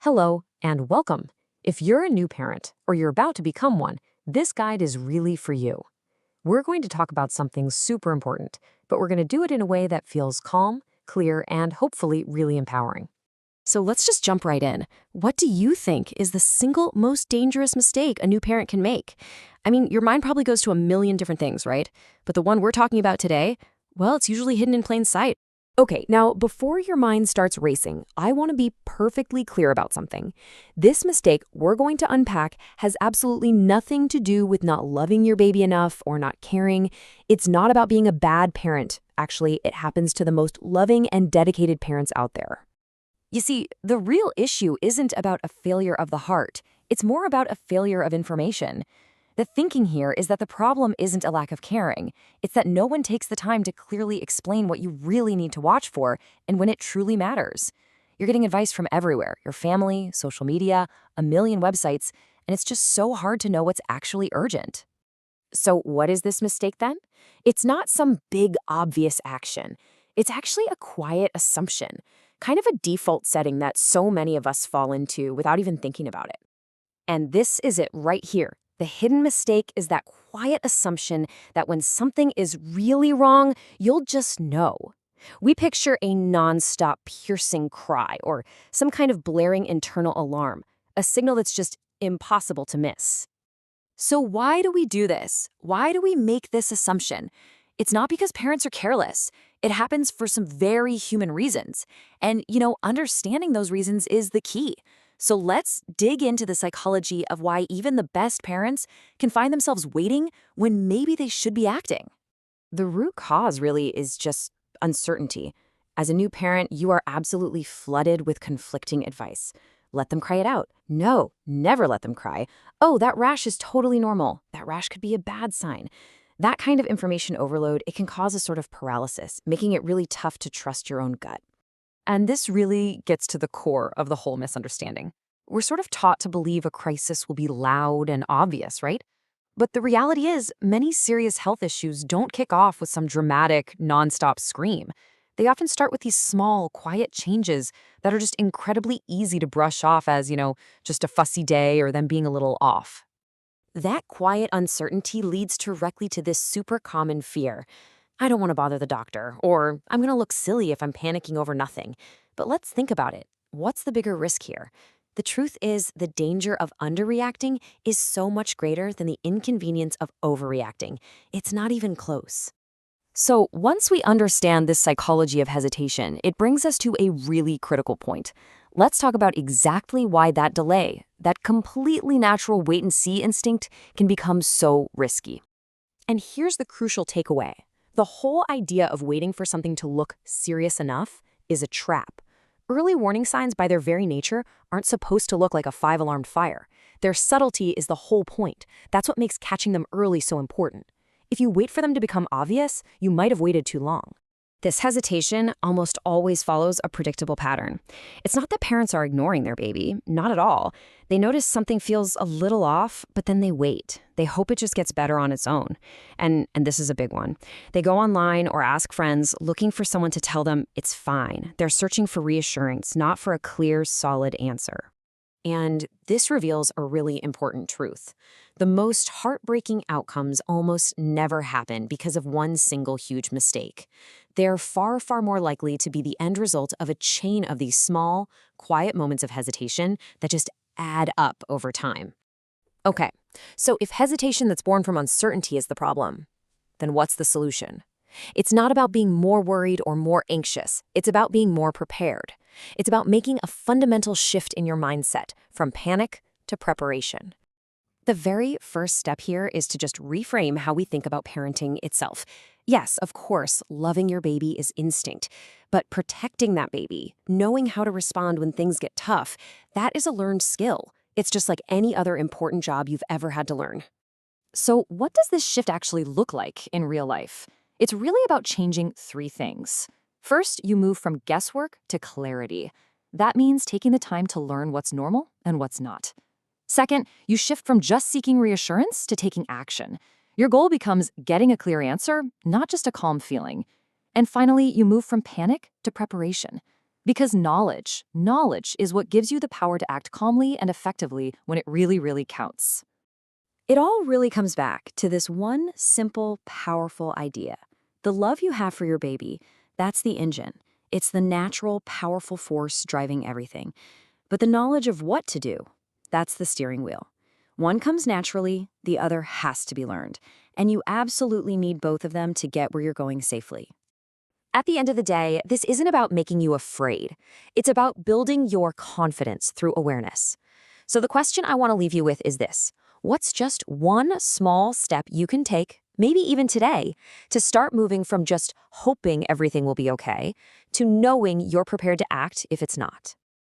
Hello and welcome. If you're a new parent or you're about to become one, this guide is really for you. We're going to talk about something super important, but we're going to do it in a way that feels calm, clear, and hopefully really empowering. So let's just jump right in. What do you think is the single most dangerous mistake a new parent can make? I mean, your mind probably goes to a million different things, right? But the one we're talking about today, well, it's usually hidden in plain sight. Okay, now before your mind starts racing, I want to be perfectly clear about something. This mistake we're going to unpack has absolutely nothing to do with not loving your baby enough or not caring. It's not about being a bad parent. Actually, it happens to the most loving and dedicated parents out there. You see, the real issue isn't about a failure of the heart. It's more about a failure of information. The thinking here is that the problem isn't a lack of caring. It's that no one takes the time to clearly explain what you really need to watch for and when it truly matters. You're getting advice from everywhere, your family, social media, a million websites, and it's just so hard to know what's actually urgent. So what is this mistake then? It's not some big, obvious action. It's actually a quiet assumption, kind of a default setting that so many of us fall into without even thinking about it. And this is it right here. The hidden mistake is that quiet assumption that when something is really wrong, you'll just know. We picture a nonstop piercing cry or some kind of blaring internal alarm, a signal that's just impossible to miss. So why do we do this? Why do we make this assumption? It's not because parents are careless. It happens for some very human reasons. And, understanding those reasons is the key. So let's dig into the psychology of why even the best parents can find themselves waiting when maybe they should be acting. The root cause really is just uncertainty. As a new parent, you are absolutely flooded with conflicting advice. Let them cry it out. No, never let them cry. Oh, that rash is totally normal. That rash could be a bad sign. That kind of information overload, it can cause a sort of paralysis, making it really tough to trust your own gut. And this really gets to the core of the whole misunderstanding. We're sort of taught to believe a crisis will be loud and obvious, right? But the reality is, many serious health issues don't kick off with some dramatic, nonstop scream. They often start with these small, quiet changes that are just incredibly easy to brush off as, just a fussy day or them being a little off. That quiet uncertainty leads directly to this super common fear. I don't want to bother the doctor, or I'm going to look silly if I'm panicking over nothing. But let's think about it. What's the bigger risk here? The truth is, the danger of underreacting is so much greater than the inconvenience of overreacting. It's not even close. So once we understand this psychology of hesitation, it brings us to a really critical point. Let's talk about exactly why that delay, that completely natural wait-and-see instinct, can become so risky. And here's the crucial takeaway. The whole idea of waiting for something to look serious enough is a trap. Early warning signs, by their very nature, aren't supposed to look like a five-alarmed fire. Their subtlety is the whole point. That's what makes catching them early so important. If you wait for them to become obvious, you might have waited too long. This hesitation almost always follows a predictable pattern. It's not that parents are ignoring their baby, not at all. They notice something feels a little off, but then they wait. They hope it just gets better on its own. And this is a big one. They go online or ask friends looking for someone to tell them it's fine. They're searching for reassurance, not for a clear, solid answer. And this reveals a really important truth. The most heartbreaking outcomes almost never happen because of one single huge mistake. They're far, far more likely to be the end result of a chain of these small, quiet moments of hesitation that just add up over time. Okay, so if hesitation that's born from uncertainty is the problem, then what's the solution? It's not about being more worried or more anxious. It's about being more prepared. It's about making a fundamental shift in your mindset from panic to preparation. The very first step here is to just reframe how we think about parenting itself. Yes, of course, loving your baby is instinct, but protecting that baby, knowing how to respond when things get tough, that is a learned skill. It's just like any other important job you've ever had to learn. So what does this shift actually look like in real life? It's really about changing three things. First, you move from guesswork to clarity. That means taking the time to learn what's normal and what's not. Second, you shift from just seeking reassurance to taking action. Your goal becomes getting a clear answer, not just a calm feeling. And finally, you move from panic to preparation. Because knowledge is what gives you the power to act calmly and effectively when it really, really counts. It all really comes back to this one simple, powerful idea. The love you have for your baby, that's the engine. It's the natural, powerful force driving everything. But the knowledge of what to do, that's the steering wheel. One comes naturally, the other has to be learned. And you absolutely need both of them to get where you're going safely. At the end of the day, this isn't about making you afraid. It's about building your confidence through awareness. So the question I want to leave you with is this. What's just one small step you can take, maybe even today, to start moving from just hoping everything will be okay to knowing you're prepared to act if it's not?